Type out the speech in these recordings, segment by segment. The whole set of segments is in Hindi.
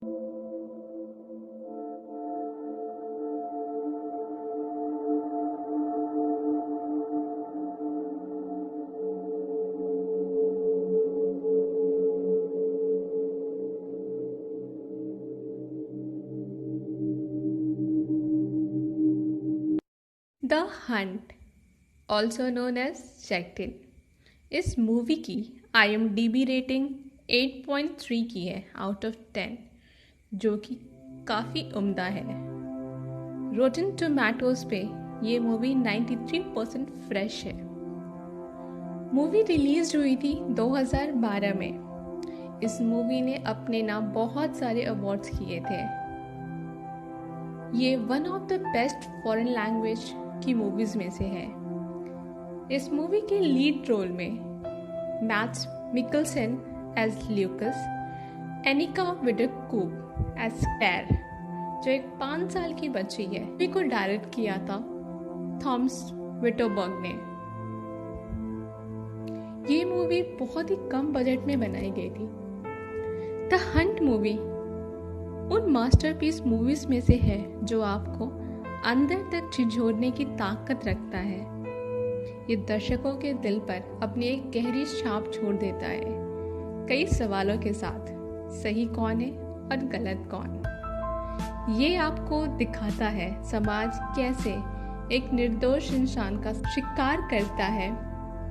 The hunt, also known as checked in, इस मूवी की IMDb रेटिंग 8.3 की है आउट ऑफ 10, जो कि काफ़ी उम्दा है। रोटन टोमेटोज पे ये मूवी 93% फ्रेश है। मूवी रिलीज हुई थी 2012 में। इस मूवी ने अपने नाम बहुत सारे अवार्ड्स किए थे। ये one of the best foreign language की मूवीज में से है। इस मूवी के लीड रोल में Mads Mikkelsen as Lucas, Annika Wedderkopp as Klara, जो एक 5 साल की बच्ची है। मूवी को डायरेक्ट किया था थॉमस विटोबर्ग ने। ये मूवी बहुत ही कम बजट में बनाई गई थी। द हंट मूवी उन मास्टरपीस मूवीज में से है जो आपको अंदर तक झिझोड़ने की ताकत रखता है। ये दर्शकों के दिल पर अपनी एक गहरी छाप छोड़ देता है, कई सवालों के साथ। सही कौन है और गलत कौन। ये आपको दिखाता है समाज कैसे एक निर्दोष इंसान का शिकार करता है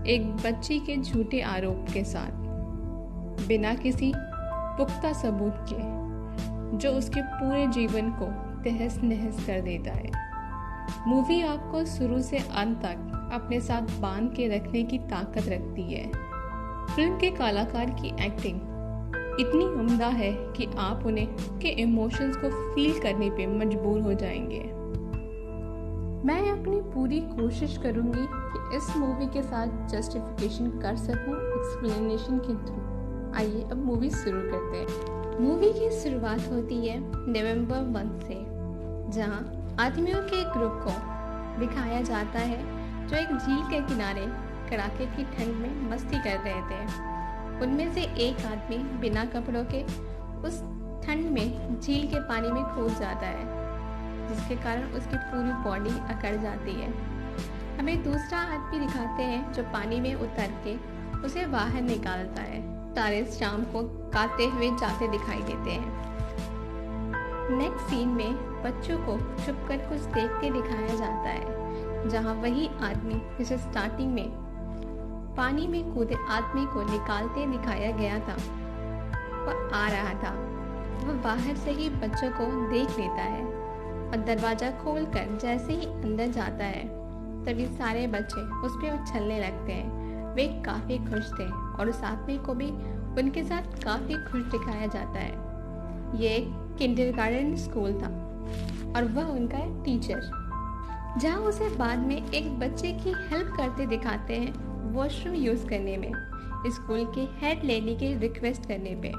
एक बच्ची के झूठे आरोप के साथ, बिना किसी पुख्ता सबूत के, जो उसके पूरे जीवन को तहस नहस कर देता है। मूवी आपको शुरू से अंत तक अपने साथ बांध के रखने की ताकत रखती है। फिल्म के कलाकार की एक्टिंग इतनी उम्दा है कि आप उन्हें के इमोशंस को फील करने पे मजबूर हो जाएंगे। मैं अपनी पूरी कोशिश करूंगी कि इस मूवी के साथ जस्टिफिकेशन कर सकूं एक्सप्लेनेशन के थ्रू। आइए अब मूवी शुरू करते हैं। मूवी की शुरुआत होती है नवंबर 1 से, जहां आदमियों के एक ग्रुप को दिखाया जाता है जो एक झील के किनारे कड़ाके की ठंड में मस्ती कर रहे थे। उनमें से एक आदमी बिना कपड़ों के उस ठंड में झील के पानी में कूद जाता है, जिसके कारण उसकी पूरी बॉडी अकड़ जाती है। हमें दूसरा आदमी दिखाते हैं जो पानी में उतर के उसे बाहर निकालता है। तारे शाम को गाते हुए जाते दिखाई देते हैं। नेक्स्ट सीन में बच्चों को छुपकर कुछ देखते दिखाया जाता है, जहां वही आदमी जिसे स्टार्टिंग में पानी में कूदे आदमी को निकालते दिखाया गया था, वह आ रहा था। वह बाहर से ही बच्चों को देख लेता है और दरवाजा खोलकर जैसे ही अंदर जाता है, तभी सारे बच्चे उस पर उछलने लगते हैं। वे काफ़ी खुश थे और उस आदमी को भी उनके साथ काफ़ी खुश दिखाया जाता है। ये एक किंडरगार्टन स्कूल था और वह उनका टीचर, जहां उसे बाद में एक बच्चे की हेल्प करते दिखाते हैं वॉशरूम यूज़ करने में, स्कूल के हेड लेडी के रिक्वेस्ट करने पे,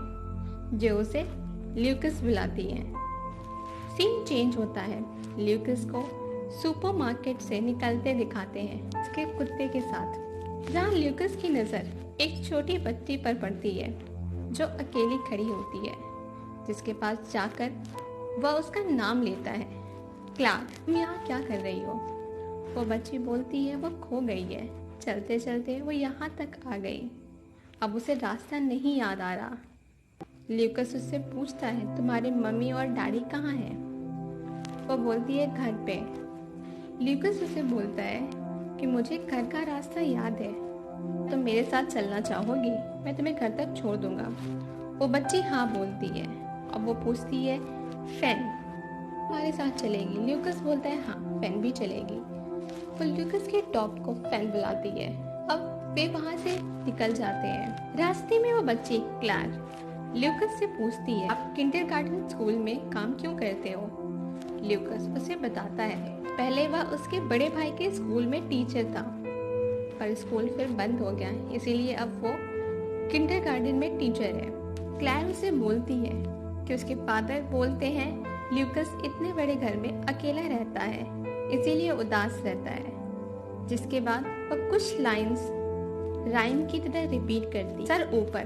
जो उसे ल्यूकस बुलाती है। सीन चेंज होता है। ल्यूकस को सुपरमार्केट से निकलते दिखाते हैं उसके कुत्ते के साथ, जहाँ ल्यूकस की नज़र एक छोटी बच्ची पर पड़ती है जो अकेली खड़ी होती है, जिसके पास जाकर वह उसका नाम लेता है। क्लार, तुम यहाँ क्या कर रही हो? वो बच्ची बोलती है वो खो गई है। चलते चलते वो यहाँ तक आ गई, अब उसे रास्ता नहीं याद आ रहा। ल्यूकस उससे पूछता है तुम्हारे मम्मी और डैडी कहाँ हैं? वो बोलती है घर पे। ल्यूकस उसे बोलता है कि मुझे घर का रास्ता याद है, तुम मेरे साथ चलना चाहोगी? मैं तुम्हें घर तक छोड़ दूंगा। वो बच्ची हाँ बोलती है। अब वो पूछती है फैन हमारे साथ चलेगी? ल्यूकस बोलता है हाँ फैन भी चलेगी। वो ल्यूकस के टॉप को फैन बुलाती है। अब वे वहाँ से निकल जाते हैं। रास्ते में वो बच्ची क्लैर ल्यूकस से पूछती है आप किंडरगार्टन स्कूल में काम क्यों करते हो? ल्यूकस उसे बताता है पहले वह उसके बड़े भाई के स्कूल में टीचर था, पर स्कूल फिर बंद हो गया, इसीलिए अब वो किंडरगार्टन में टीचर है। क्लैर उसे बोलती है कि उसके फादर बोलते हैं ल्यूकस इतने बड़े घर में अकेला रहता है, इसीलिए उदास रहता है। जिसके बाद वो कुछ लाइंस राइम की तरह रिपीट करती, सर ऊपर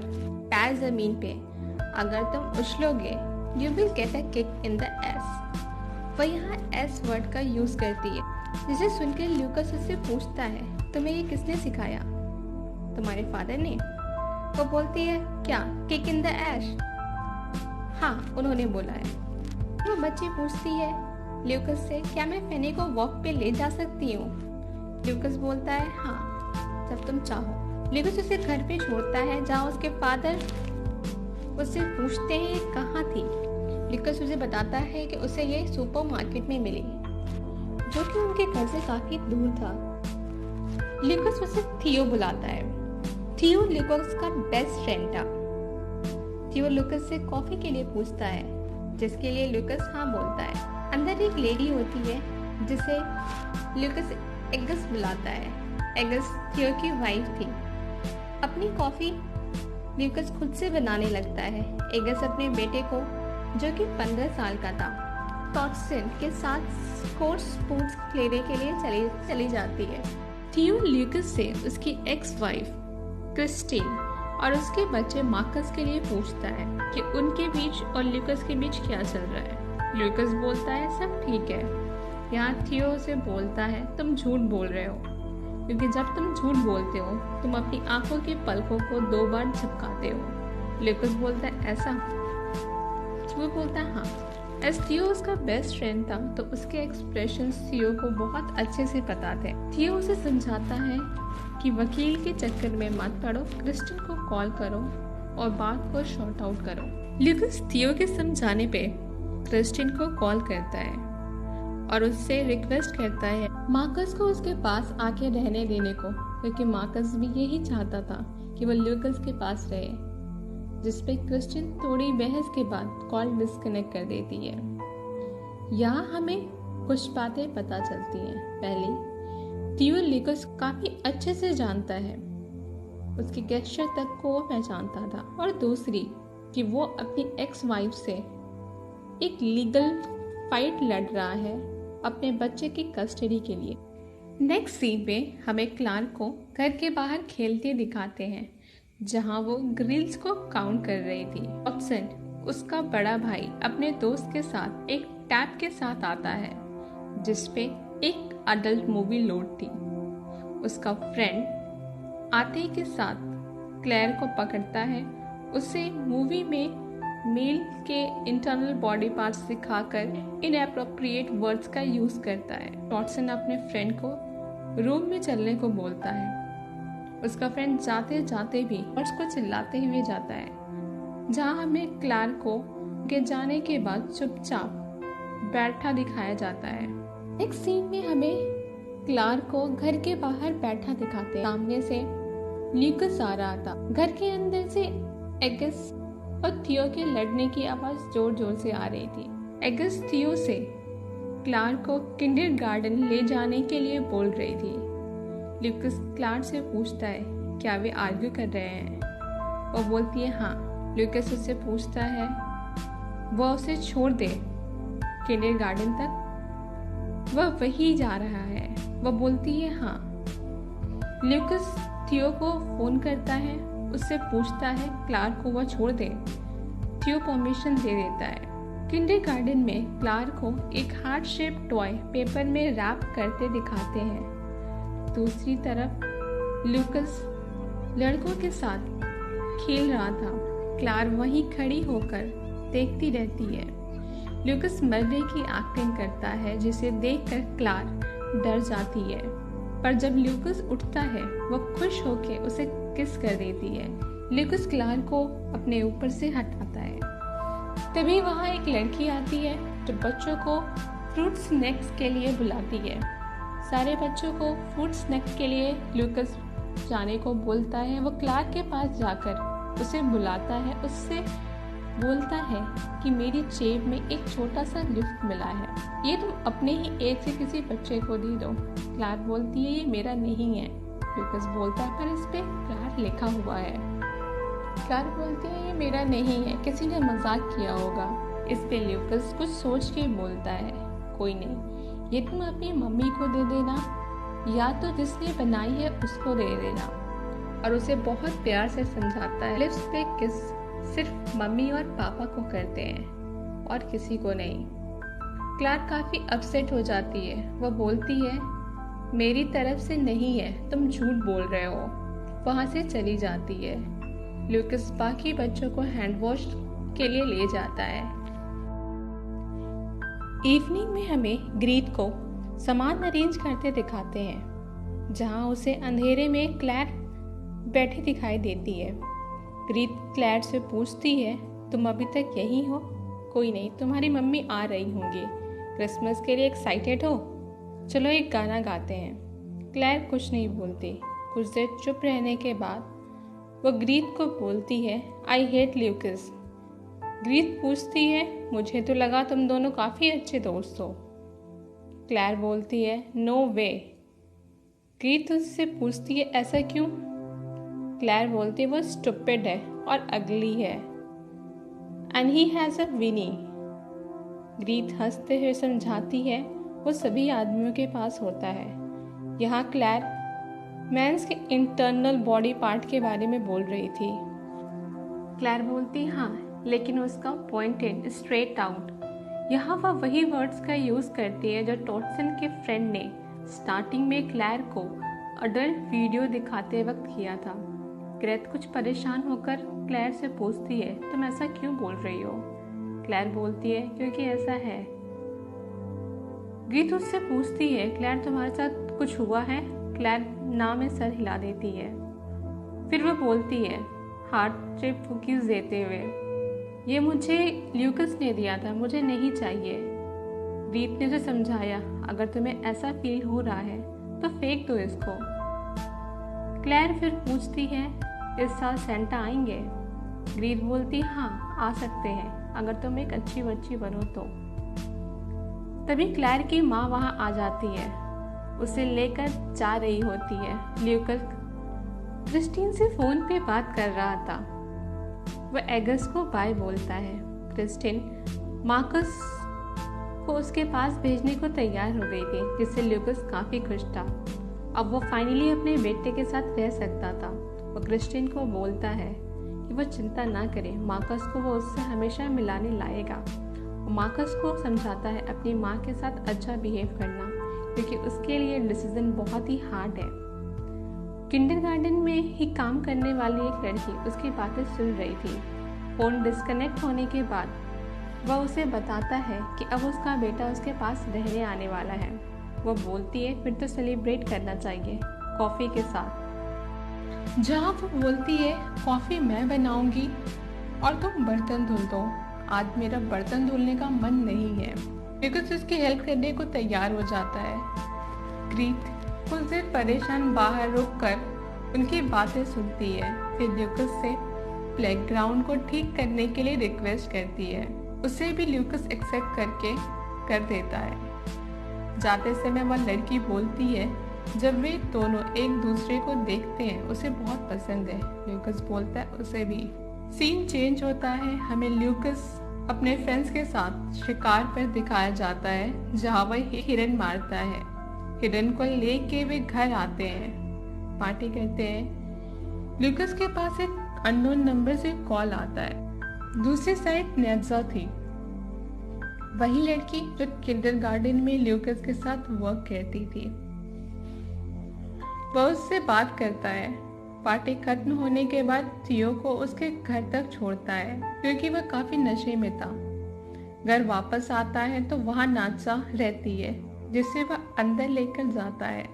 पैर जमीन पे, अगर तुम उछलोगे you will get a kick in the ass. वह यहाँ एस वर्ड का यूज करती है, जिसे सुनकर ल्यूकस उससे पूछता है, तुम्हें ये किसने सिखाया? तुम्हारे फादर ने। वो बोलती है, क्या किक इन द एश? हाँ, उन्होंने बोला है। वो बच्ची पूछती है ल्यूकस से, क्या मैं फेनी को वॉक पे ले जा सकती हूँ? ल्यूकस बोलता है, हाँ, जब तुम चाहो। ल्यूकस उसे घर पे छोड़ता है, जहाँ उसके फादर उससे पूछते हैं कहाँ थी। ल्यूकस उसे बताता है कि उसे ये सुपरमार्केट में मिली, जो कि उनके घर से काफी दूर था। ल्यूकस उसे थियो बुलाता है। थियो ल्यूकस का बेस्ट फ्रेंड था। थियो ल्यूकस से कॉफी के लिए पूछता है, जिसके लिए ल्यूकस हाँ बोलता है। अंदर एक लेडी होती है जिसे ल्यूकस एगस बुलाता है। एगस थियो की वाइफ थी। अपनी कॉफी ल्यूकस खुद से बनाने लगता है। एगस अपने बेटे को, जो कि 15 साल का था, टॉटसन के साथ स्पोर्ट्स स्पोर्ट्स लेने के लिए चली जाती है। थियो ल्यूकस से उसकी एक्स वाइफ क्रिस्टीन और उसके बच्चे मार्कस के लिए पूछता है कि उनके बीच और ल्यूकस के बीच क्या चल रहा है। ल्यूकस बोलता है, सब ठीक है। यहाँ थियो से बोलता है, तुम झूठ बोल रहे हो, क्योंकि जब तुम झूठ बोलते हो तुम अपनी आंखों की पलकों को 2 बार झपकाते हो। ल्यूकस बोलता है, ऐसा? थियो बोलता है, हाँ। एस थियो उसका बेस्ट फ्रेंड था, तो उसके एक्सप्रेशंस थियो को बहुत अच्छे से पता थे। थियो उसे समझाता है कि वकील के चक्कर में मत पड़ो, क्रिस्टिन को कॉल करो और बात को शॉर्ट आउट करो। ल्यूकस थियो के समझाने पे क्रिस्टिन को कॉल करता है और उससे रिक्वेस्ट करता है मार्कस को उसके पास आके रहने देने को, क्योंकि मार्कस भी यही चाहता था कि वो ल्यूकस के पास रहे। जिसपे क्रिस्टिन थोड़ी बहस के बाद कॉल डिस्कनेक्ट कर देती है। यहाँ हमें कुछ बातें पता चलती हैं। पहली, थियो ल्यूकस काफी अच्छे से जानता है, उसके गेस्चर तक को वो पहचानता था। और दूसरी कि वो अपनी एक्स वाइफ से एक लीगल फाइट लड़ रहा है अपने बच्चे की कस्टडी के लिए। नेक्स्ट सीन में हमें क्लार्क को घर के बाहर खेलते दिखाते हैं, जहां वो ग्रिल्स को काउंट कर रही थी। टॉटसन, उसका बड़ा भाई, अपने दोस्त के साथ एक टैब के साथ आता है जिसपे एक अडल्ट मूवी लोड थी। उसका फ्रेंड आते के साथ क्लेयर को पकड़ता है, उसे मूवी में मेल के इंटरनल बॉडी पार्ट्स दिखाकर इनएप्रोप्रिएट वर्ड्स का यूज करता है। टॉटसन अपने फ्रेंड को रूम में चलने को बोलता है। उसका फ्रेंड जाते जाते भी वर्ड्स को चिल्लाते हुए जाता है, जहाँ हमें क्लार्क को के जाने के बाद चुपचाप बैठा दिखाया जाता है। नेक्स्ट सीन में हमें क्लार्क को घर के बाहर बैठा दिखाते हैं। सामने से ल्यूकस आ रहा था। घर के अंदर से एगस और थियो के लड़ने की आवाज जोर जोर से आ रही थी। एगस थियो से क्लार्क को किंडरगार्टन ले जाने के लिए बोल रही थी। ल्यूकस क्लार्क से पूछता है, क्या वे आर्ग्यू कर रहे हैं? वो बोलती है, हाँ। ल्यूकस उससे पूछता है वह उसे छोड़ दे किंडरगार्टन तक, वह वही जा रहा है। वह बोलती है, हाँ। ल्यूकस थियो को फोन करता है, उससे पूछता है क्लार्क को वह छोड़ दे। थियो परमिशन दे देता है। किंडरगार्टन में क्लार्क को एक हार्ट शेप टॉय पेपर में रैप करते दिखाते हैं। दूसरी तरफ ल्यूकस लड़कों के साथ खेल रहा था। क्लार्क वहीं खड़ी होकर देखती रहती है। ल्यूकस मरने की एक्टिंग करता है, जिसे देखकर क्लार्क डर जाती है। पर जब ल्यूकस उठता है, वह खुश होकर उसे किस कर देती है। ल्यूकस क्लार्क को अपने ऊपर से हटाता है। तभी वहाँ एक लड़की आती है जो बच्चों को फ्रूट स्नैक्स के लिए बुलाती है। सारे बच्चों को फ्रूट स्नैक्स के लिए ल्यूकस जाने को बोलता है। वो क्लार्क के पास जाकर उसे बुलाता है, उससे बोलता है कि मेरी जेब में एक छोटा सा गिफ्ट मिला है, ये तुम अपने ही एज से किसी बच्चे को दे दो। क्लार्क बोलती है, ये मेरा नहीं है। ल्यूकस बोलता है, पर इस पे क्लार्क लिखा हुआ है। क्लार्क बोलती है, ये मेरा नहीं है, किसी ने मजाक किया होगा। इस पे ल्यूकस कुछ सोच के बोलता है, कोई नहीं, ये तुम अपनी मम्मी को दे देना, या तो जिसने बनाई है उसको दे देना। और उसे बहुत प्यार से समझाता है, लिप्स पे किस सिर्फ मम्मी और पापा को करते हैं। और किसी को नहीं। क्लार्क काफ़ी अपसेट हो जाती है। वह बोलती है, मेरी तरफ से नहीं है, तुम झूठ बोल रहे हो। वहाँ से चली जाती है। ल्यूकस बाकी बच्चों को हैंड वॉश के लिए ले जाता है। इवनिंग में हमें ग्रीत को सामान अरेंज करते दिखाते हैं, जहाँ उसे अंधेरे में क्लैर बैठी दिखाई देती है। ग्रीत क्लैर से पूछती है, तुम अभी तक यहीं हो? कोई नहीं, तुम्हारी मम्मी आ रही होंगी। क्रिसमस के लिए एक्साइटेड हो? चलो एक गाना गाते हैं। क्लैर कुछ नहीं बोलती। कुछ देर चुप रहने के बाद वो ग्रीत को बोलती है, आई हेट ल्यूकस। ग्रीत पूछती है, मुझे तो लगा तुम दोनों काफ़ी अच्छे दोस्त हो। क्लैर बोलती है, नो वे। ग्रीत उससे पूछती है, ऐसा क्यों? क्लैर बोलती है, वो स्टूपिड है और अगली है, एंड ही हैज़ अ विनी। ग्रीत हंसते हुए समझाती है, वो सभी आदमियों के पास होता है। यहाँ क्लैर मैंस के इंटरनल बॉडी पार्ट के बारे में बोल रही थी। क्लैर बोलती, हाँ, लेकिन उसका पॉइंटेड स्ट्रेट आउट। यहाँ वह वही वर्ड्स का यूज़ करती है जो टॉटसन के फ्रेंड ने स्टार्टिंग में क्लैर को अडल्ट वीडियो दिखाते वक्त किया था। ग्रेथ कुछ परेशान होकर क्लैर से पूछती है, तुम ऐसा क्यों बोल रही हो? क्लैर बोलती है, क्योंकि ऐसा है। ग्रीत उससे पूछती है, क्लैर तुम्हारे साथ कुछ हुआ है? क्लैर ना में सर हिला देती है। फिर वह बोलती है, हार्ट शेप कुकीज़ देते हुए, ये मुझे ल्यूकस ने दिया था, मुझे नहीं चाहिए। ग्रीत ने उसे समझाया, अगर तुम्हें ऐसा फील हो रहा है तो फेंक दो इसको। क्लैर फिर पूछती है, इस साल सेंटा आएंगे? ग्रीत बोलती, हाँ आ सकते हैं, अगर तुम एक अच्छी बच्ची बनो तो। तभी क्लैर की माँ वहाँ आ जाती है, उसे लेकर जा रही होती है। ल्यूकस क्रिस्टीन से फ़ोन पे बात कर रहा था। वह एगस को बाय बोलता है। क्रिस्टीन मार्कस को उसके पास भेजने को तैयार हो गई थी, जिससे ल्यूकस काफ़ी खुश था। अब वो फाइनली अपने बेटे के साथ रह सकता था। वो क्रिस्टीन को बोलता है कि वो चिंता ना करे, मार्कस को वो उससे हमेशा मिलाने लाएगा। वो मार्कस को समझाता है अपनी माँ के साथ अच्छा बिहेव करना, क्योंकि उसके लिए डिसीजन बहुत ही हार्ड है। किंडरगार्टन में ही काम करने वाली एक लड़की उसकी बातें सुन रही थी। फ़ोन डिस्कनेक्ट होने के बाद वह उसे बताता है कि अब उसका बेटा उसके पास रहने आने वाला है। वह बोलती है, फिर तो सेलिब्रेट करना चाहिए कॉफ़ी के साथ। जहाँ वो बोलती है, कॉफ़ी मैं बनाऊंगी और तुम बर्तन धुल दो। आज मेरा बर्तन धुलने का मन नहीं है। ल्यूकस उसकी हेल्प करने को तैयार हो जाता है। ग्रीत कुछ देर परेशान बाहर रुककर उनकी बातें सुनती है। फिर ल्यूकस से प्लेग्राउंड को ठीक करने के लिए रिक्वेस्ट करती है। उसे भी ल्यूकस एक्सेप्ट करके कर देता है। जाते समय वह लड़की बोलती है, जब वे दोनों एक दूसरे को देखते हैं उसे बहुत पसंद है। ल्यूकस बोलता है, उसे भी। सीन चेंज होता है। हमें ल्यूकस अपने फ्रेंड्स के साथ शिकार पर दिखाया जाता है, जहाँ वह हिरन मारता है। हिरन को लेके वे घर आते हैं, पार्टी करते हैं। ल्यूकस के पास एक अननोन नंबर से कॉल आता है। दूसरी साइड नेत्जा थी, वही लड़की जो किंडरगार्टन में ल्यूकस के साथ वर्क करती थी। वह उससे बात करता है। पार्टी खत्म होने के बाद थियो को उसके घर तक छोड़ता है, क्योंकि वह काफी नशे में था। घर वापस आता है तो वहां नाचा रहती है, जिसे वह अंदर लेकर जाता है।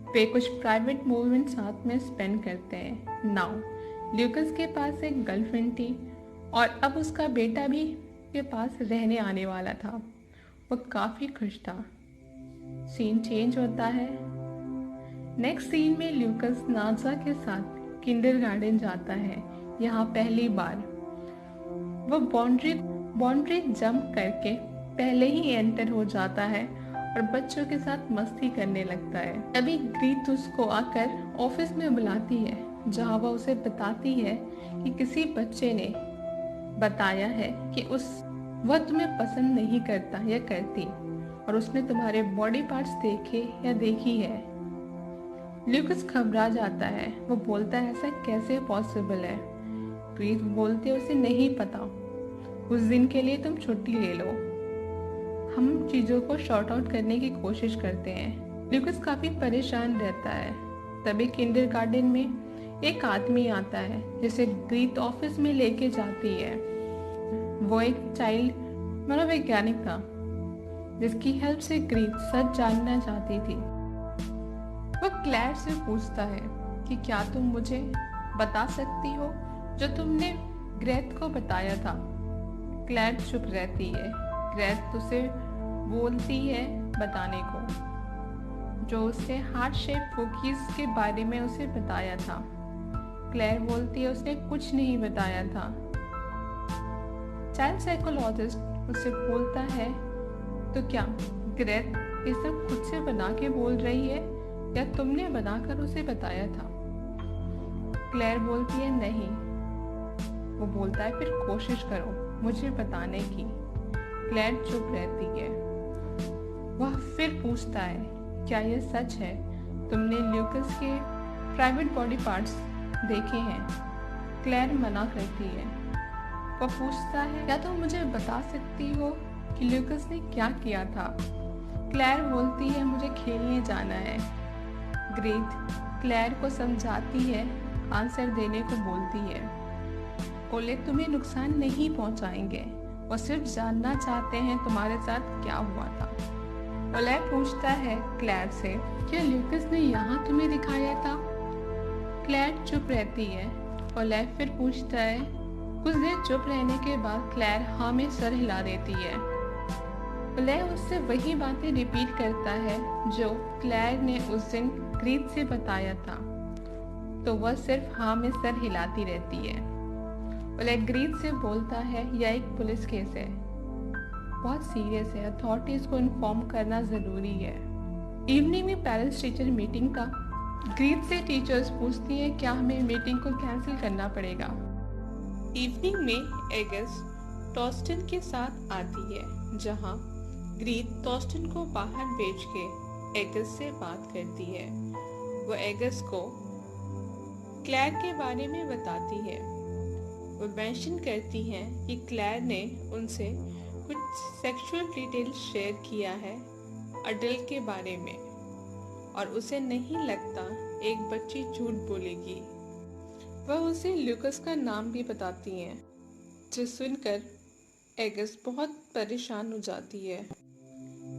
वे कुछ प्राइवेट मोमेंट साथ में स्पेंड करते हैं। नाउ ल्यूकस के पास एक गर्लफ्रेंड थी और अब उसका बेटा भी के पास रहने आने वाला था। वो काफी खुश था। सीन चेंज होता है। नेक्स्ट सीन में ल्यूकस नाजा के साथ किंडरगार्टन जाता है। यहाँ पहली बार वो बाउंड्री जंप करके पहले ही एंटर हो जाता है और बच्चों के साथ मस्ती करने लगता है। तभी ग्रीत उसको आकर ऑफिस में बुलाती है, जहाँ वह उसे बताती है कि किसी बच्चे ने बताया है कि वह तुम्हें पसंद नहीं करता या करती, और उसने तुम्हारे बॉडी पार्ट्स देखे या देखी है। ल्यूकस घबरा जाता है। वो बोलता है, ऐसा कैसे पॉसिबल है? ग्रीत बोलती है, उसे नहीं पता। उस दिन के लिए तुम छुट्टी ले लो। हम चीज़ों को शॉर्ट आउट करने की कोशिश करते हैं। ल्यूकस काफ़ी परेशान रहता है। तभी किंडरगार्टन में एक आदमी आता है जिसे ग्रीत ऑफिस में लेके जाती है। वो एक चाइल्ड मनोवैज्ञानिक था जिसकी हेल्प से ग्रीत सच जानना चाहती थी। वह क्लैर से पूछता है कि क्या तुम मुझे बता सकती हो जो तुमने ग्रेथ को बताया था। क्लैर चुप रहती है। ग्रेथ उसे बोलती है बताने को, जो उसने हार्ट शेप कुकीज के बारे में उसे बताया था। क्लैर बोलती है उसने कुछ नहीं बताया था। चाइल्ड साइकोलॉजिस्ट उससे बोलता है तो क्या ग्रेथ ये सब खुद से बना के बोल रही है या तुमने बनाकर उसे बताया था। क्लैर बोलती है नहीं। वो बोलता है फिर कोशिश करो मुझे बताने की। क्लैर चुप रहती है। वह फिर पूछता है क्या यह सच है तुमने ल्यूकस के प्राइवेट बॉडी पार्ट्स देखे हैं। क्लैर मना करती है। वह पूछता है क्या तुम मुझे बता सकती हो कि ल्यूकस ने क्या किया था। क्लैर बोलती है मुझे खेलने जाना है। ग्रेथ क्लैर को समझाती है, आंसर देने को बोलती है। ओले तुम्हें नुकसान नहीं पहुंचाएंगे, वो सिर्फ जानना चाहते हैं तुम्हारे साथ क्या हुआ था। ओले पूछता है क्लैर से क्या ल्यूकस ने यहाँ तुम्हें दिखाया था। क्लैर चुप रहती है। ओले फिर पूछता है। कुछ देर चुप रहने के बाद क्लैर हाँ में सर हिला देती है। ओले उससे वही बातें रिपीट करता है जो क्लैर ने उस दिन ग्रीत से बताया था, तो वह सिर्फ हाँ में सर हिलाती रहती है। ओले ग्रीत से बोलता है यह एक पुलिस केस है, बहुत सीरियस है, अथॉरिटीज को इन्फॉर्म करना जरूरी है। इवनिंग में पेरेंट्स टीचर मीटिंग था। ग्रीत से टीचर्स पूछती है क्या हमें मीटिंग को कैंसिल करना पड़ेगा। इवनिंग में एगस टॉस्टन के साथ आती है, जहां ग्रीत टॉस्टन को बाहर भेज के एगस से बात करती है। वो एगस को क्लैर के बारे में बताती है। वो मेंशन करती हैं कि क्लैर ने उनसे कुछ सेक्सुअल डिटेल शेयर किया है अडल्ट के बारे में, और उसे नहीं लगता एक बच्ची झूठ बोलेगी। वह उसे ल्यूकस का नाम भी बताती हैं, जो सुनकर एगस बहुत परेशान हो जाती है।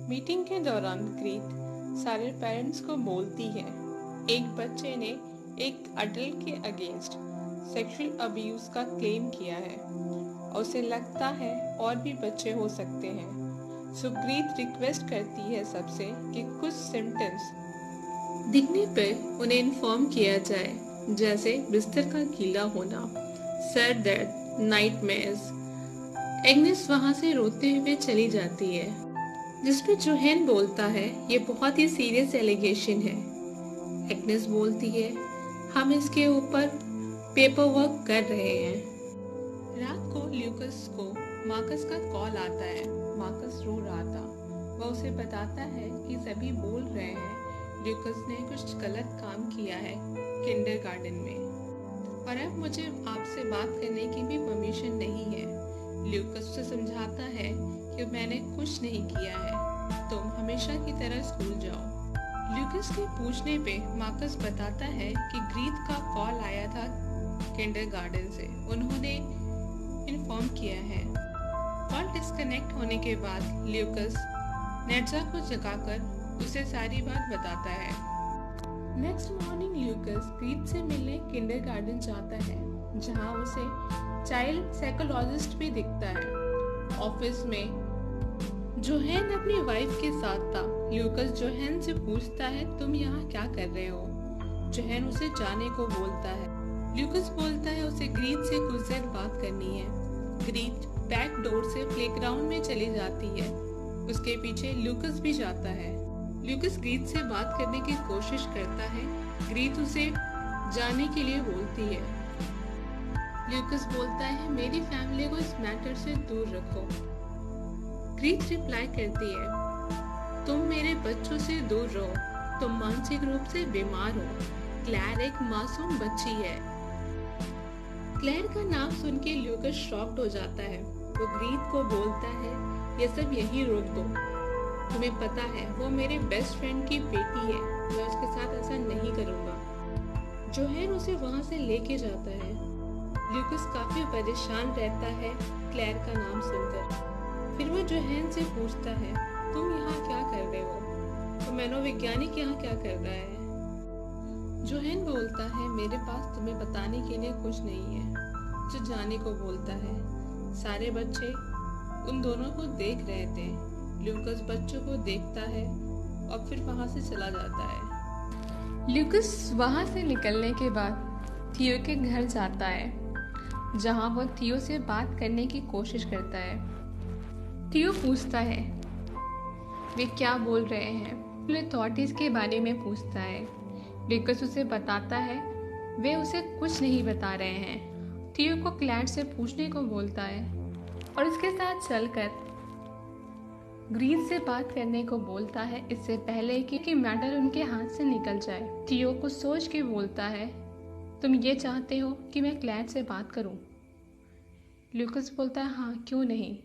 मीटिंग के दौरान ग्रीत सारे पेरेंट्स को बोलती है एक बच्चे ने एक अडल्ट के अगेंस्ट सेक्सुअल अब्यूज का क्लेम किया है और उसे लगता है और भी बच्चे हो सकते हैं। सो ग्रीत रिक्वेस्ट करती है सबसे कि कुछ सिम्टम्स दिखने पर उन्हें इन्फॉर्म किया जाए, जैसे बिस्तर का गीला होना, सर दर्द, नाइटमेयर्स। एग्नेस वहां से रोते हुए चली जाती है, जिसपे जोहेन बोलता है ये बहुत ही सीरियस एलिगेशन है। एग्नेस बोलती है हम इसके ऊपर पेपर वर्क कर रहे हैं। रात को ल्यूकस को मार्कस का कॉल आता है। मार्कस रो रहा था। वह उसे बताता है कि सभी बोल रहे हैं ल्यूकस ने कुछ गलत काम किया है किंडरगार्टन में, और अब मुझे आपसे बात करने की भी परमिशन नहीं है। ल्यूकस उसे समझाता है कि मैंने कुछ नहीं किया है, तुम हमेशा की तरह स्कूल जाओ। ल्यूकस के पूछने पे मार्कस बताता है कि ग्रीत का कॉल आया था किंडरगार्टन से, उन्होंने इन्फॉर्म किया है। कॉल डिस्कनेक्ट होने के बाद ल्यूकस नेट्जा को जगाकर उसे सारी बात बताता है। नेक्स्ट मॉर्निंग ल्यूकस ग्रीत से मिलने किंडरगार्टन जाता है, जहां उसे चाइल्ड साइकोलॉजिस्ट भी दिखता है। ऑफिस में जोहेन अपनी वाइफ के साथ था। ल्यूकस जोहेन से पूछता है तुम यहाँ क्या कर रहे हो। जोहेन उसे जाने को बोलता है। ल्यूकस बोलता है उसे ग्रीत से कुछ देर बात करनी है। ग्रीत बैक डोर से प्लेग्राउंड में चली जाती है। उसके पीछे ल्यूकस भी जाता है। ल्यूकस ग्रीत से बात करने की कोशिश करता है। ग्रीत उसे जाने के लिए बोलती है। ल्यूकस बोलता है मेरी फैमिली को इस मैटर से दूर रखो। ग्रीत रिप्लाई करती है तुम मेरे बच्चों से दूर रहो, तुम मानसिक रूप से बीमार हो। क्लैर एक मासूम बच्ची है। क्लैर का नाम सुन के ल्यूकस शॉक्ड हो जाता है। वो ग्रीत को बोलता है, ये सब यही रोक दो। तुम्हें पता है वो मेरे बेस्ट फ्रेंड की बेटी है, मैं उसके साथ ऐसा नहीं करूँगा। जोहेन उसे वहाँ से लेके जाता है। ल्यूकस काफी परेशान रहता है क्लेयर का नाम सुनकर। फिर वो जोहेन से पूछता है, तुम यहाँ क्या कर रहे हो? तो मनोवैज्ञानिक यहाँ क्या कर रहा है? जोहेन बोलता है, मेरे पास तुम्हें बताने के लिए कुछ नहीं है। जो जाने को बोलता है। सारे बच्चे उन दोनों को देख रहे थे। ल्यूकस बच्चों को देखता है और फिर वहाँ से चला जाता है। ल्यूकस वहाँ से निकलने के बाद थियो के घर जाता है, जहाँ वो थियो से बात करने की कोशिश करता है। थियो पूछता है वे क्या बोल रहे हैं। अथॉरिटीज के बारे में पूछता है। ल्यूकस उसे बताता है वे उसे कुछ नहीं बता रहे हैं। थियो को क्लेयर से पूछने को बोलता है और उसके साथ चलकर ग्रीत से बात करने को बोलता है, इससे पहले कि मैटर उनके हाथ से निकल जाए। थियो को सोच के बोलता है, तुम ये चाहते हो कि मैं क्लेयर से बात करूं? ल्यूकस बोलता है, हाँ क्यों नहीं।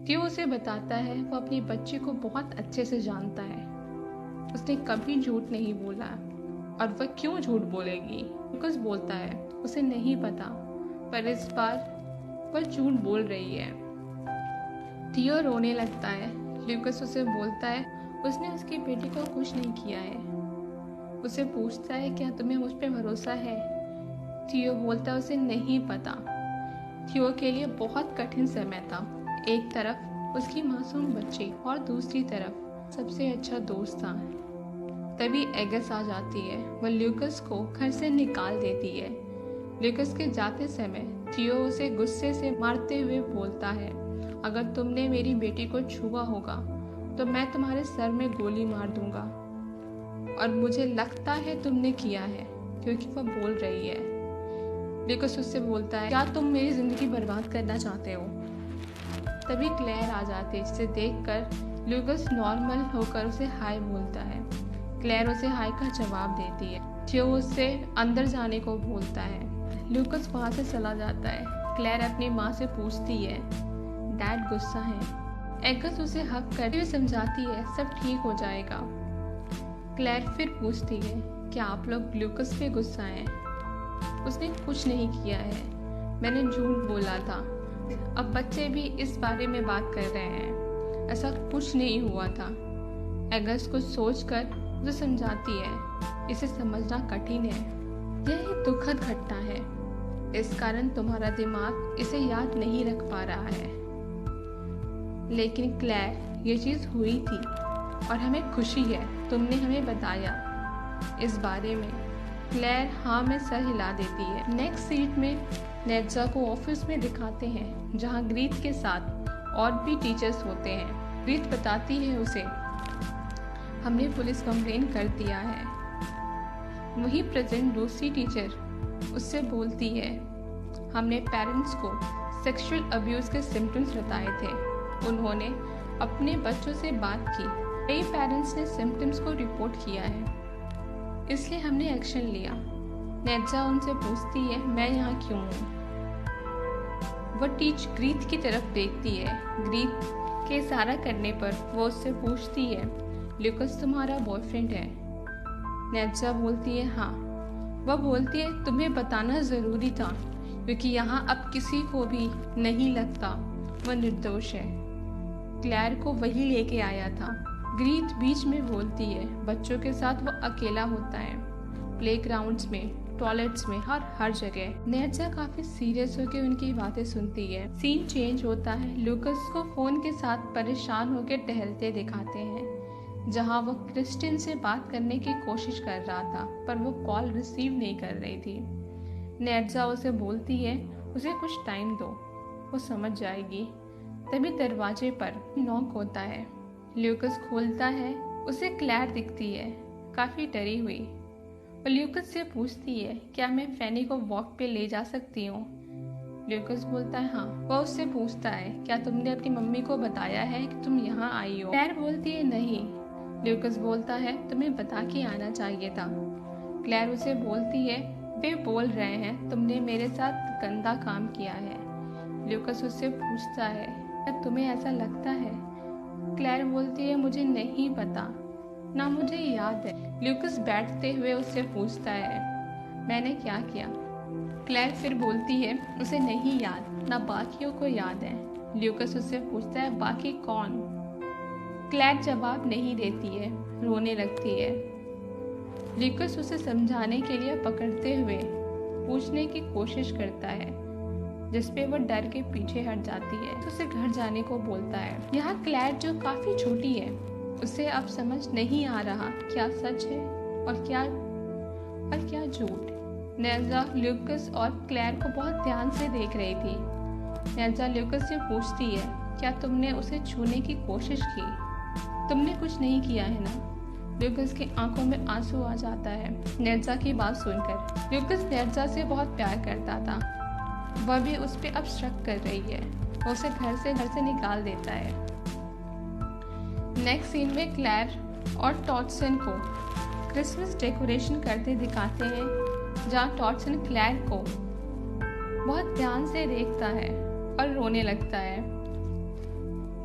थियो उसे बताता है वो अपनी बच्ची को बहुत अच्छे से जानता है, उसने कभी झूठ नहीं बोला और वह क्यों झूठ बोलेगी। ल्यूकस बोलता है उसे नहीं पता, पर इस बार वह झूठ बोल रही है। थियो रोने लगता है। ल्यूकस उसे बोलता है उसने उसकी बेटी को कुछ नहीं किया है। उसे पूछता है क्या तुम्हें मुझ पे भरोसा है? थियो बोलता है उसे नहीं पता। थियो के लिए बहुत कठिन समय था। एक तरफ उसकी मासूम बच्ची और दूसरी तरफ सबसे अच्छा दोस्त था। तभी एगस आ जाती है, वह ल्यूकस को घर से निकाल देती है। ल्यूकस के जाते समय थियो उसे गुस्से से मारते हुए बोलता है, अगर तुमने मेरी बेटी को छुआ होगा तो मैं तुम्हारे सर में गोली मार दूंगा, और मुझे लगता है तुमने किया है, क्योंकि वह बोल रही है। ल्यूकस उससे बोलता है, क्या तुम मेरी जिंदगी बर्बाद करना चाहते हो? तभी क्लेयर आ जाती है, जिसे देखकर ल्यूकस नॉर्मल होकर उसे हाय बोलता है। क्लेयर उसे हाय का जवाब देती है। थियो उससे अंदर जाने को बोलता है। ल्यूकस वहाँ से चला जाता है। क्लेयर अपनी माँ से पूछती है, डैड गुस्सा है। एगस उसे हक करते हुए समझाती है सब ठीक हो जाएगा। क्लेयर फिर पूछती है, क्या आप लोग ल्यूकस पे गुस्सा हैं? उसने कुछ नहीं किया है, मैंने झूठ बोला था। अब बच्चे भी इस बारे में बात कर रहे हैं, ऐसा कुछ नहीं हुआ था। एगस कुछ सोचकर उसे समझाती है, इसे समझना कठिन है, यह एक दुखद घटना है, इस कारण तुम्हारा दिमाग इसे याद नहीं रख पा रहा है। लेकिन क्लेयर, ये चीज़ हुई थी और हमें खुशी है तुमने हमें बताया इस बारे में। क्लेयर हाँ में सर हिला देती है। नेक्स्ट सीट में नेजा को ऑफिस में दिखाते हैं, जहाँ ग्रीत के साथ और भी टीचर्स होते हैं। ग्रीत बताती है उसे, हमने पुलिस कंप्लेन कर दिया है। वहीं प्रेजेंट दूसरी टीचर उससे बोलती है, हमने पेरेंट्स को सेक्सुअल अब्यूज के सिम्टम्स बताए थे। उन्होंने अपने बच्चों से बात की, कई पेरेंट्स ने सिम्टम्स को रिपोर्ट किया है, इसलिए हमने एक्शन लिया। नेजा उनसे पूछती है, मैं यहाँ क्यों हूँ? वह टीच ग्रीत की तरफ देखती है। ग्रीत के इशारा करने पर वो उससे पूछती है, ल्यूकस तुम्हारा बॉयफ्रेंड है? नेजा बोलती है हाँ। वह बोलती है तुम्हें बताना ज़रूरी था, क्योंकि यहाँ अब किसी को भी नहीं लगता वह निर्दोष है। क्लेयर को वही लेके आया था। ग्रीत बीच में बोलती है, बच्चों के साथ वो अकेला होता है, प्लेग्राउंड्स में, टॉयलेट्स में, हर जगह। नेजा काफी सीरियस होकर उनकी बातें सुनती है। सीन चेंज होता है। लूकस को फोन के साथ परेशान होकर टहलते दिखाते हैं, जहां वो क्रिस्टिन से बात करने की कोशिश कर रहा था, पर वो कॉल रिसीव नहीं कर रही थी। नेजा उसे बोलती है उसे कुछ टाइम दो, वो समझ जाएगी। तभी दरवाजे पर नॉक होता है। ल्यूकस खोलता है, उसे क्लेयर दिखती है, काफी डरी हुई। और ल्यूकस से पूछती है, क्या मैं फैनी को वॉक पे ले जा सकती हूँ? ल्यूकस बोलता है हाँ। वह उससे पूछता है, क्या तुमने अपनी मम्मी को बताया है कि तुम यहाँ आई हो? क्लेयर बोलती है नहीं। ल्यूकस बोलता है तुम्हें बता के आना चाहिए था। क्लेयर उसे बोलती है वे बोल रहे हैं तुमने मेरे साथ गंदा काम किया है, ल्यूकस उससे पूछता है, क्या तुम्हें ऐसा लगता है? क्लेयर बोलती है, मुझे नहीं पता, ना मुझे याद है। ल्यूकस बैठते हुए उससे पूछता है, मैंने क्या किया? क्लेयर फिर बोलती है, उसे नहीं याद, ना बाकियों को याद है। ल्यूकस उससे पूछता है, बाकी कौन? क्लेयर जवाब नहीं देती है, रोने लगती है। ल्यूकस उसे समझाने के लिए पकड़ते हुए पूछने की कोशिश करता है, जिसपे वो डर के पीछे हट जाती है। तो उसे घर जाने को बोलता है। यहाँ क्लेयर, जो काफी छोटी है, उसे अब समझ नहीं आ रहा क्या सच है और क्या झूठ। नेल्जा ल्यूकस और क्लेयर को बहुत ध्यान से देख रही थी। नेल्जा ल्यूकस से पूछती है, क्या तुमने उसे छूने की कोशिश की? तुमने कुछ नहीं किया है ना? ल्यूकस की आंखों में आंसू आ जाता है नेल्जा की बात सुनकर। ल्यूकस नेल्जा से बहुत प्यार करता था, वह भी उस पर अब शक कर रही है। वो उसे घर से निकाल देता है। नेक्स्ट सीन में क्लेयर और टॉडसन को क्रिसमस डेकोरेशन करते दिखाते हैं, जहाँ टॉडसन क्लेयर को बहुत ध्यान से देखता है और रोने लगता है।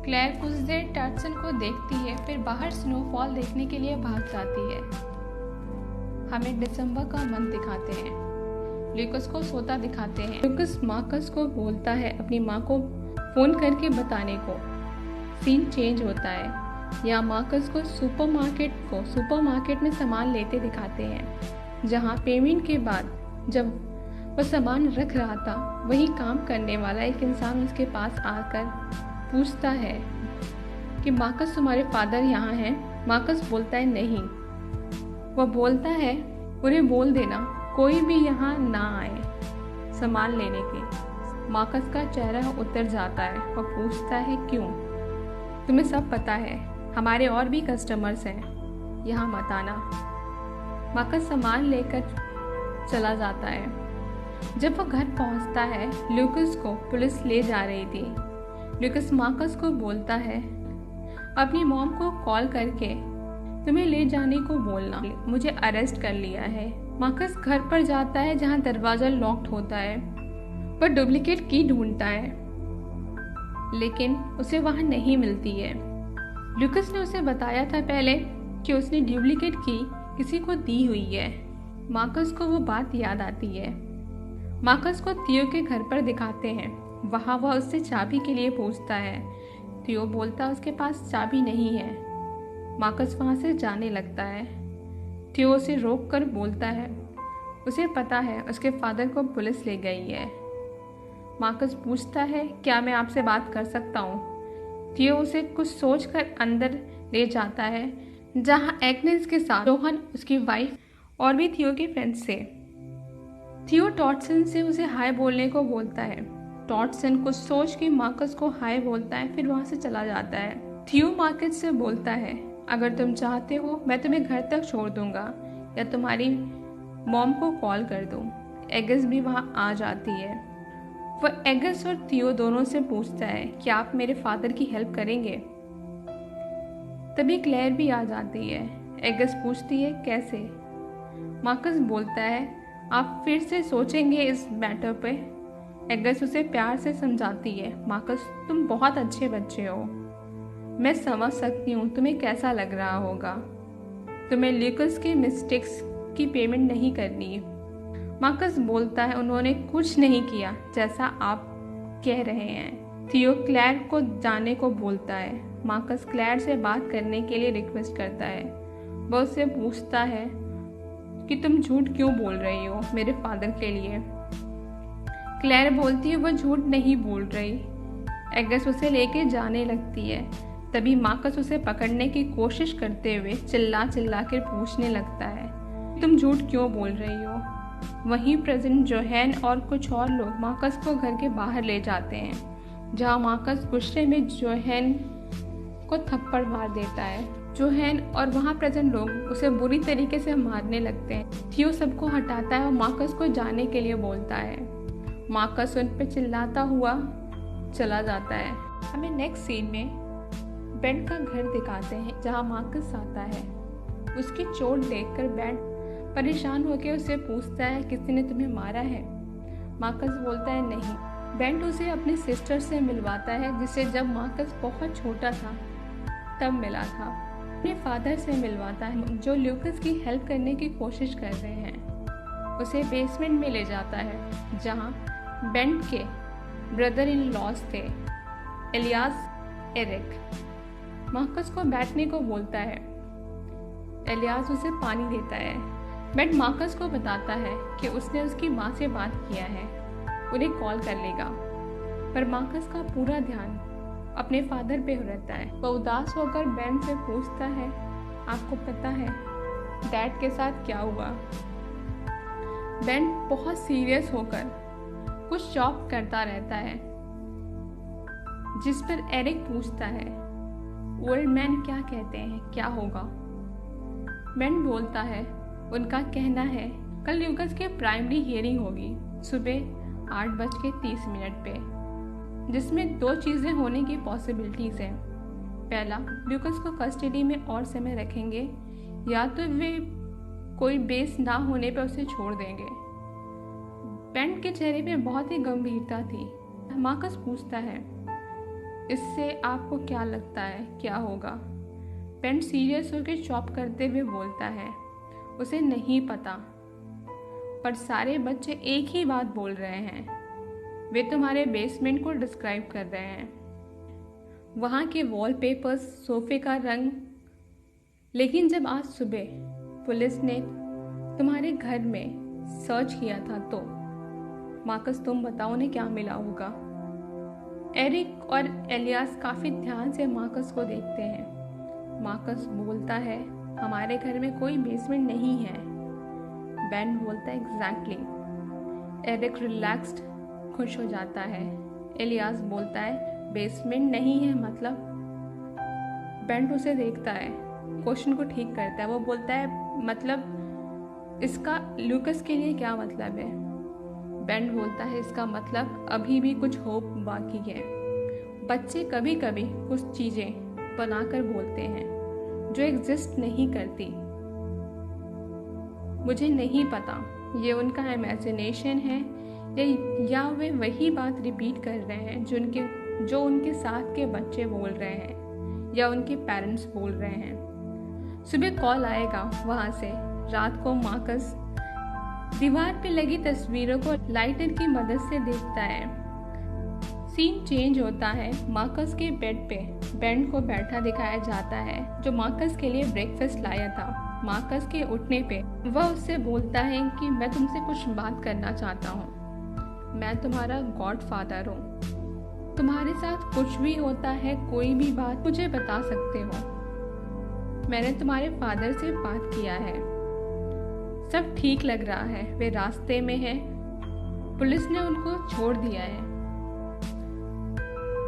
क्लेयर कुछ देर टॉडसन को देखती है, फिर बाहर स्नोफॉल देखने के लिए भाग जाती है। हमें दिसंबर का मंथ दिखाते हैं। ल्यूकस को सोता दिखाते हैं। ल्यूकस मार्कस को बोलता है अपनी माँ को फोन करके बताने को। सीन चेंज होता है। यहाँ मार्कस को सुपरमार्केट में सामान लेते दिखाते हैं, जहाँ पेमेंट के बाद जब वह सामान रख रहा था, वही काम करने वाला एक इंसान उसके पास आकर पूछता है कि मार्कस, तुम्हारे फादर यहाँ हैं? मार्कस बोलता है नहीं। वह बोलता है, उन्हें बोल देना कोई भी यहाँ ना आए सामान लेने के। मार्कस का चेहरा उतर जाता है और पूछता है, क्यों? तुम्हें सब पता है, हमारे और भी कस्टमर्स हैं, यहाँ मत आना। मार्कस सामान लेकर चला जाता है। जब वह घर पहुँचता है, ल्यूकस को पुलिस ले जा रही थी। ल्यूकस मार्कस को बोलता है, अपनी मॉम को कॉल करके तुम्हें ले जाने को बोलना, मुझे अरेस्ट कर लिया है। मार्कस घर पर जाता है, जहाँ दरवाजा लॉक्ड होता है। वह डुप्लीकेट की ढूंढता है, लेकिन उसे वहां नहीं मिलती है। ल्यूकस ने उसे बताया था पहले कि उसने डुप्लीकेट की किसी को दी हुई है। मार्कस को वो बात याद आती है। मार्कस को थियो के घर पर दिखाते हैं। वहाँ वह उससे चाबी के लिए पूछता है। थियो बोलता उसके पास चाबी नहीं है। मार्कस वहाँ से जाने लगता है। थियो उसे रोक कर बोलता है, उसे पता है उसके फादर को पुलिस ले गई है। मार्कस पूछता है, क्या मैं आपसे बात कर सकता हूँ? थियो उसे कुछ सोचकर अंदर ले जाता है, जहाँ एग्नेस के साथ रोहन, उसकी वाइफ और भी थियो के फ्रेंड्स थे। थियो टॉडसन से उसे हाय बोलने को बोलता है। टॉडसन कुछ सोच के मार्कस को हाय बोलता है, फिर वहाँ से चला जाता है। थियो मार्कस से बोलता है, अगर तुम चाहते हो मैं तुम्हें घर तक छोड़ दूंगा या तुम्हारी मॉम को कॉल कर दूं। एगस भी वहाँ आ जाती है। वह एगस और थियो दोनों से पूछता है, क्या आप मेरे फादर की हेल्प करेंगे? तभी क्लेयर भी आ जाती है। एगस पूछती है, कैसे? मार्कस बोलता है, आप फिर से सोचेंगे इस मैटर पे। एगस उसे प्यार से समझाती है, मार्कस तुम बहुत अच्छे बच्चे हो, मैं समझ सकती हूँ तुम्हें कैसा लग रहा होगा। तुम्हें ल्यूकस के मिस्टेक्स की पेमेंट नहीं करनी। मार्कस बोलता है, उन्होंने कुछ नहीं किया जैसा आप कह रहे हैं। थियो क्लेयर को जाने को बोलता है। मार्कस क्लेयर से बात करने के लिए रिक्वेस्ट करता है। वह उससे पूछता है कि तुम झूठ क्यों बोल रही हो मेरे फादर के लिए। क्लेयर बोलती है, वह झूठ नहीं बोल रही। एगस उसे लेके जाने लगती है। तभी मार्कस उसे पकड़ने की कोशिश करते हुए चिल्ला कर पूछने लगता है, तुम झूठ क्यों बोल रही हो? वहीं प्रेजेंट जोहेन और कुछ और लोग मार्कस को घर के बाहर ले जाते हैं, जहां मार्कस गुस्से में जोहेन को थप्पड़ मार देता है। जोहेन और वहां प्रेजेंट लोग उसे बुरी तरीके से मारने लगते हैं। थियो सबको हटाता है और मार्कस को जाने के लिए बोलता है। मार्कस उन पे चिल्लाता हुआ चला जाता है। हमें नेक्स्ट सीन में बेन का घर दिखाते हैं, जहां मार्कस आता है। उसकी चोट देखकर बेन परेशान होकर उससे पूछता है, किसी ने तुम्हें मारा है? मार्कस बोलता है, नहीं, बेंट उसे अपने सिस्टर से मिलवाता है, जिसे जब मार्कस बहुत छोटा था तब मिला था। अपने फादर से मिलवाता है, जो ल्यूकस की हेल्प करने की कोशिश कर रहे हैं। उसे बेसमेंट में ले जाता है, जहां बेंट के ब्रदर इन लॉज थे, एलियास, एरिक। मार्कस को बैठने को बोलता है। एलियास उसे पानी देता है। बेंट मार्कस को बताता है कि उसने उसकी माँ से बात किया है, उन्हें कॉल कर लेगा। पर मार्कस का पूरा ध्यान अपने फादर पे रहता है। वह उदास होकर बेंट से पूछता है, आपको पता है डैड के साथ क्या हुआ? बेंट बहुत सीरियस होकर कुछ जॉब करता रहता है, जिस पर एरिक पूछता है, ओल्ड मैन क्या कहते हैं, क्या होगा? बेंट बोलता है, उनका कहना है कल ल्यूकस के प्राइमरी हियरिंग होगी सुबह 8:30 पे, जिसमें 2 चीज़ें होने की पॉसिबिलिटीज़ हैं। पहला, ल्यूकस को कस्टडी में और समय रखेंगे, या तो वे कोई बेस ना होने पर उसे छोड़ देंगे। बेंट के चेहरे पे बहुत ही गंभीरता थी। मार्कस पूछता है, इससे आपको क्या लगता है क्या होगा? बेंट सीरियस होकर चॉप करते हुए बोलता है, उसे नहीं पता, पर सारे बच्चे एक ही बात बोल रहे हैं। वे तुम्हारे बेसमेंट को डिस्क्राइब कर रहे हैं, वहाँ के वॉलपेपर्स, सोफे का रंग। लेकिन जब आज सुबह पुलिस ने तुम्हारे घर में सर्च किया था तो मार्कस, तुम बताओ उन्हें क्या मिला होगा? एरिक और एलियास काफ़ी ध्यान से मार्कस को देखते हैं। मार्कस बोलता है, हमारे घर में कोई बेसमेंट नहीं है। बेंट बोलता है, एग्जैक्टली। एरिक रिलैक्स्ड, खुश हो जाता है। एलियास बोलता है, बेसमेंट नहीं है मतलब? बेंट उसे देखता है, क्वेश्चन को ठीक करता है। वो बोलता है, मतलब इसका ल्यूकस के लिए क्या मतलब है? बेंट बोलता है, इसका मतलब अभी भी कुछ होप बाकी है। बच्चे कभी कभी कुछ चीज़ें बनाकर बोलते हैं जो एग्जिस्ट नहीं करती। मुझे नहीं पता ये उनका इमेजिनेशन है या वे वही बात रिपीट कर रहे हैं जो उनके साथ के बच्चे बोल रहे हैं या उनके पेरेंट्स बोल रहे हैं। सुबह कॉल आएगा वहाँ से। रात को मार्कस दीवार पे लगी तस्वीरों को लाइटर की मदद से देखता है। सीन चेंज होता है। मार्कस के बेड पे बेंट को बैठा दिखाया जाता है, जो मार्कस के लिए ब्रेकफास्ट लाया था। मार्कस के उठने पे वह उससे बोलता है कि मैं तुमसे कुछ बात करना चाहता हूँ। मैं तुम्हारा गॉडफादर हूँ। तुम्हारे साथ कुछ भी होता है, कोई भी बात मुझे बता सकते हो। मैंने तुम्हारे फादर से बात किया है, सब ठीक लग रहा है। वे रास्ते में हैं, पुलिस ने उनको छोड़ दिया है।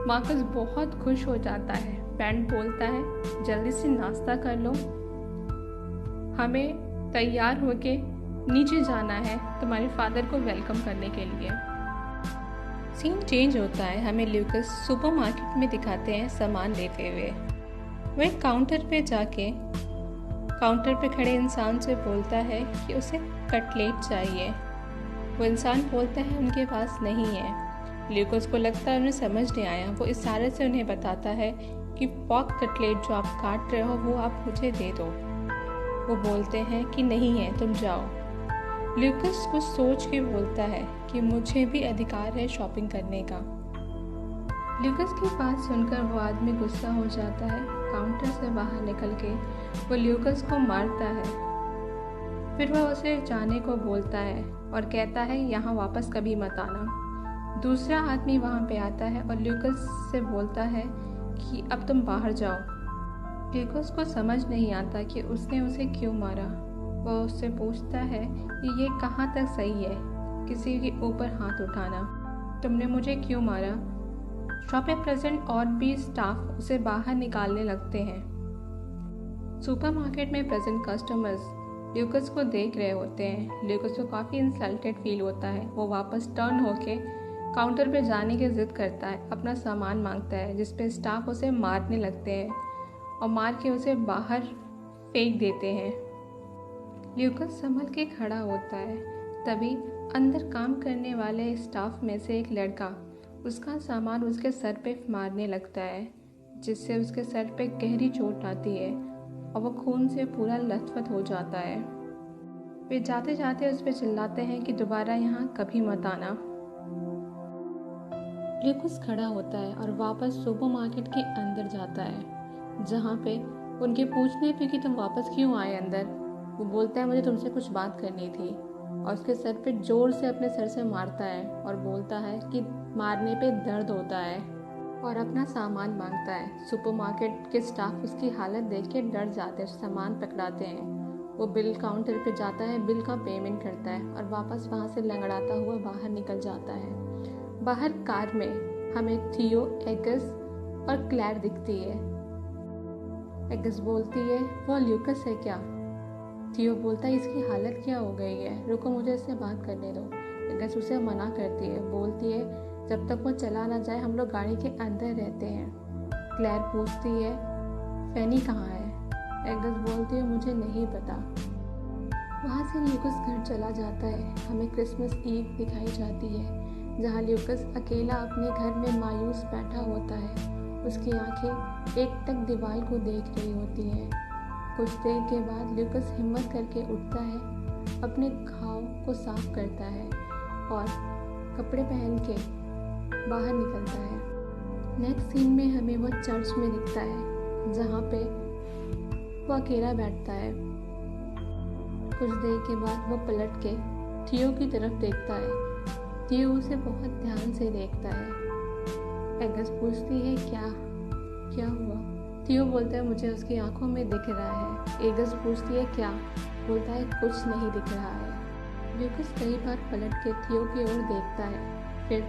मार्कस बहुत खुश हो जाता है। बेंट बोलता है, जल्दी से नाश्ता कर लो, हमें तैयार होके नीचे जाना है तुम्हारे फादर को वेलकम करने के लिए। सीन चेंज होता है। हमें ल्यूकस सुपरमार्केट में दिखाते हैं सामान लेते हुए। वह काउंटर पे जाके काउंटर पे खड़े इंसान से बोलता है कि उसे कटलेट चाहिए। वो इंसान बोलता है उनके पास नहीं है। ल्यूकस को लगता है उन्हें समझ नहीं आया। वो इशारे से उन्हें बताता है कि पॉक कटलेट जो आप काट रहे हो वो आप मुझे दे दो। वो बोलते हैं कि नहीं है, तुम जाओ। ल्यूकस कुछ सोच के बोलता है कि मुझे भी अधिकार है शॉपिंग करने का। ल्यूकस की बात सुनकर वो आदमी गुस्सा हो जाता है। काउंटर से बाहर निकल के वो ल्यूकस को मारता है। फिर वह उसे जाने को बोलता है और कहता है, यहाँ वापस कभी मत आना। दूसरा आदमी वहाँ पे आता है और ल्यूकस से बोलता है कि अब तुम बाहर जाओ। ल्यूकस को समझ नहीं आता कि उसने उसे क्यों मारा। वह उससे पूछता है कि ये कहाँ तक सही है किसी के ऊपर हाथ उठाना। तुमने मुझे क्यों मारा? शॉप में प्रेजेंट और भी स्टाफ उसे बाहर निकालने लगते हैं। सुपरमार्केट में प्रेजेंट कस्टमर्स ल्यूकस को देख रहे होते हैं। ल्यूकस को काफ़ी इंसल्टेड फील होता है। वो वापस टर्न होके काउंटर पर जाने की जिद करता है, अपना सामान मांगता है, जिस पे स्टाफ उसे मारने लगते हैं और मार के उसे बाहर फेंक देते हैं। ल्यूकस संभल के खड़ा होता है। तभी अंदर काम करने वाले स्टाफ में से एक लड़का उसका सामान उसके सर पे मारने लगता है, जिससे उसके सर पे गहरी चोट आती है और वो खून से पूरा लथपथ हो जाता है। वे जाते जाते उस पर चिल्लाते हैं कि दोबारा यहाँ कभी मत आना। ल्यूकस खड़ा होता है और वापस सुपरमार्केट के अंदर जाता है, जहाँ पे उनके पूछने पे कि तुम वापस क्यों आए अंदर, वो बोलता है मुझे तुमसे कुछ बात करनी थी, और उसके सर पे जोर से अपने सर से मारता है और बोलता है कि मारने पे दर्द होता है, और अपना सामान मांगता है। सुपरमार्केट के स्टाफ उसकी हालत देख के डर जाते हैं, सामान पकड़ाते हैं। वो बिल काउंटर पे जाता है, बिल का पेमेंट करता है और वापस वहाँ से लंगड़ाता हुआ बाहर निकल जाता है। बाहर कार में हमें थियो, एगस और क्लैर दिखती है। एगस बोलती है वो ल्यूकस है क्या? थियो बोलता है इसकी हालत क्या हो गई है, रुको मुझे इससे बात करने दो। एगस उसे मना करती है, बोलती है जब तक वो चला ना जाए हम लोग गाड़ी के अंदर रहते हैं। क्लैर पूछती है फैनी कहाँ है? एगस बोलती है मुझे नहीं पता। वहाँ से ल्यूकस घर चला जाता है। हमें क्रिसमस ईव दिखाई जाती है, जहाँ ल्यूकस अकेला अपने घर में मायूस बैठा होता है। उसकी आंखें एक टक दीवार को देख रही होती हैं। कुछ देर के बाद ल्यूकस हिम्मत करके उठता है, अपने घाव को साफ करता है और कपड़े पहन के बाहर निकलता है। नेक्स्ट सीन में हमें वो चर्च में दिखता है, जहाँ पे वो अकेला बैठता है। कुछ देर के बाद वो पलट के थियो की तरफ देखता है। थियो उसे बहुत ध्यान से देखता है। एगस पूछती है क्या हुआ? थियो बोलता है मुझे उसकी आंखों में दिख रहा है। एगस पूछती है क्या? बोलता है कुछ नहीं दिख रहा है। ल्यूकस कई बार पलट के थियो की ओर देखता है। फिर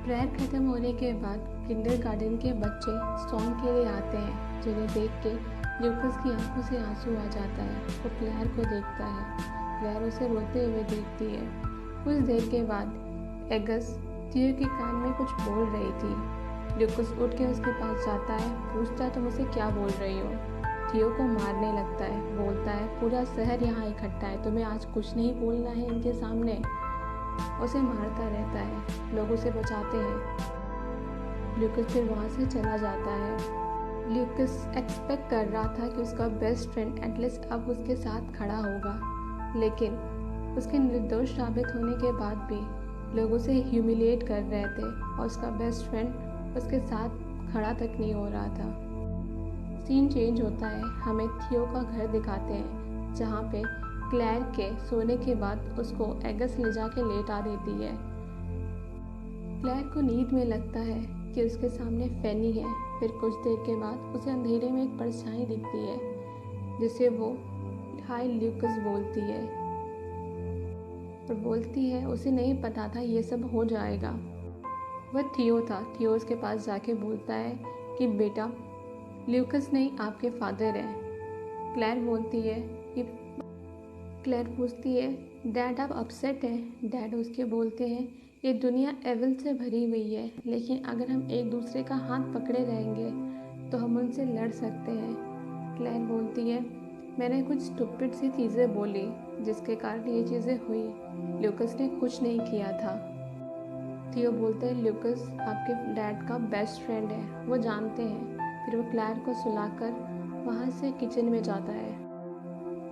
प्रेयर खत्म होने के बाद किंडरगार्टन के बच्चे सॉन्ग के लिए आते हैं, जिन्हें देख के ल्यूकस की आंखों से आंसू आ जाता है। वो क्लैर को देखता है। क्लैर उसे रोते हुए देखती है। कुछ देर के बाद एगस थियो के कान में कुछ बोल रही थी। ल्यूकस उठ के उसके पास जाता है, पूछता है तुम उसे क्या बोल रही हो? थियो को मारने लगता है, बोलता है पूरा शहर यहाँ इकट्ठा है, तुम्हें आज कुछ नहीं बोलना है इनके सामने। उसे मारता रहता है, लोग उसे बचाते हैं। ल्यूकस फिर वहाँ से चला जाता है। ल्यूकस एक्सपेक्ट कर रहा था कि उसका बेस्ट फ्रेंड एटलीस्ट अब उसके साथ खड़ा होगा, लेकिन उसके निर्दोष साबित होने के बाद भी लोग उसे ह्यूमिलिएट कर रहे थे और उसका बेस्ट फ्रेंड उसके साथ खड़ा तक नहीं हो रहा था। सीन चेंज होता है। हमें थियो का घर दिखाते हैं, जहाँ पे क्लैर के सोने के बाद उसको एगस ले जाके लेटा देती है। क्लैर को नींद में लगता है कि उसके सामने फैनी है। फिर कुछ देर के बाद उसे अंधेरे में एक परछाई दिखती है, जिसे वो हाय ल्यूकस बोलती है और बोलती है उसे नहीं पता था ये सब हो जाएगा। वह थियो था। थियो उसके पास जाके बोलता है कि बेटा ल्यूकस नहीं आपके फादर हैं। क्लैर बोलती है कि क्लैर पूछती है डैड आप अपसेट हैं? डैड उसके बोलते हैं ये दुनिया एविल से भरी हुई है, लेकिन अगर हम एक दूसरे का हाथ पकड़े रहेंगे तो हम उनसे लड़ सकते हैं। क्लैर बोलती है मैंने कुछ स्टूपिड सी चीज़ें बोली जिसके कारण ये चीज़ें हुई, ल्यूकस ने कुछ नहीं किया था। थियो बोलते हैं ल्यूकस आपके डैड का बेस्ट फ्रेंड है, वो जानते हैं। फिर वो क्लैर को सुलाकर वहाँ से किचन में जाता है।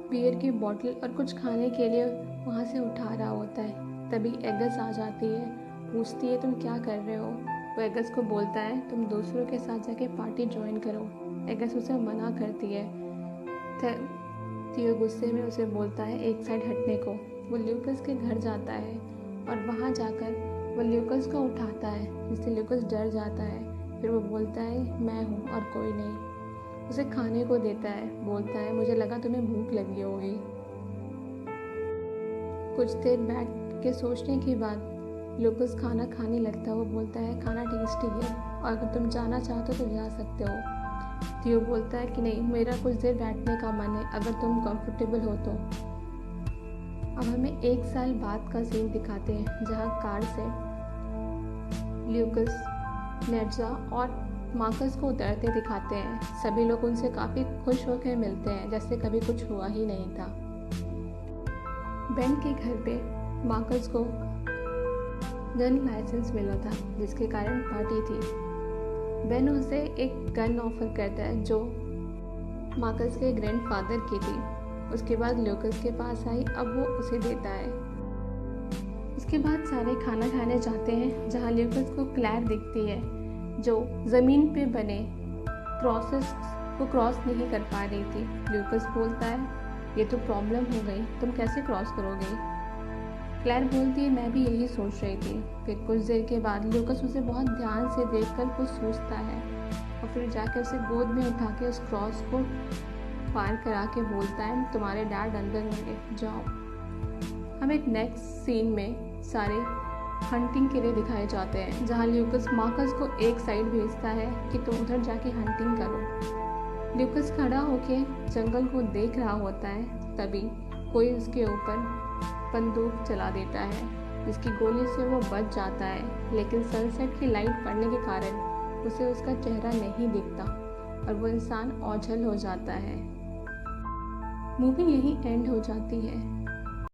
बियर की बोतल और कुछ खाने के लिए वहाँ से उठा रहा होता है। तभी एगस आ जाती है, पूछती है तुम क्या कर रहे हो? वो एगस को बोलता है तुम दूसरों के साथ जाके पार्टी ज्वाइन करो। एगस उसे मना करती है। थियो गुस्से में उसे बोलता है एक साइड हटने को। वो ल्यूकस के घर जाता है और वहाँ जाकर वो ल्यूकस को उठाता है, जिससे ल्यूकस डर जाता है। फिर वो बोलता है मैं हूँ और कोई नहीं। उसे खाने को देता है, बोलता है मुझे लगा तुम्हें भूख लगी होगी। कुछ देर बैठ के सोचने के बाद ल्यूकस खाना खाने लगता है। वो बोलता है खाना टेस्टी है और अगर तुम जाना चाहते हो तो जा सकते हो। थियो बोलता है कि नहीं मेरा कुछ देर बैठने का मन है, अगर तुम कंफर्टेबल हो तो। अब हमें 1 साल बाद का सीन दिखाते हैं, जहाँ कार से ल्यूकस, नेड्जा और मार्कस को उतरते दिखाते हैं। सभी लोग उनसे काफ़ी खुश होकर मिलते हैं, जैसे कभी कुछ हुआ ही नहीं था। बेन के घर पे मार्कस को गन लाइसेंस मिला था जिसके कारण पार्टी थी। बेन उसे एक गन ऑफर करता है जो मार्कस के ग्रैंडफादर की थी। उसके बाद ल्यूकस के पास आई, अब वो उसे देता है। उसके बाद सारे खाना खाने जाते हैं जहाँ ल्यूकस को क्लैर दिखती है जो ज़मीन पे बने क्रॉसेस को क्रॉस नहीं कर पा रही थी। ल्यूकस बोलता है, ये तो प्रॉब्लम हो गई, तुम कैसे क्रॉस करोगे? क्लैर बोलती है, मैं भी यही सोच रही थी। फिर कुछ देर के बाद ल्यूकस उसे बहुत ध्यान से देखकर कुछ सोचता है और फिर जाकर उसे गोद में उठा के उस क्रॉस को पार करा के बोलता है, तुम्हारे डैड अंदर होंगे, जाओ। हम एक नेक्स्ट सीन में सारे हंटिंग के लिए दिखाए जाते हैं जहाँ ल्यूकस मार्कस को एक साइड भेजता है कि तुम उधर जाके हंटिंग करो। ल्यूकस खड़ा होके जंगल को देख रहा होता है, तभी कोई उसके ऊपर बंदूक चला देता है जिसकी गोली से वो बच जाता है, लेकिन सनसेट की लाइट पड़ने के कारण उसे उसका चेहरा नहीं दिखता और वो इंसान ओझल हो जाता है। मूवी यहीं एंड हो जाती है।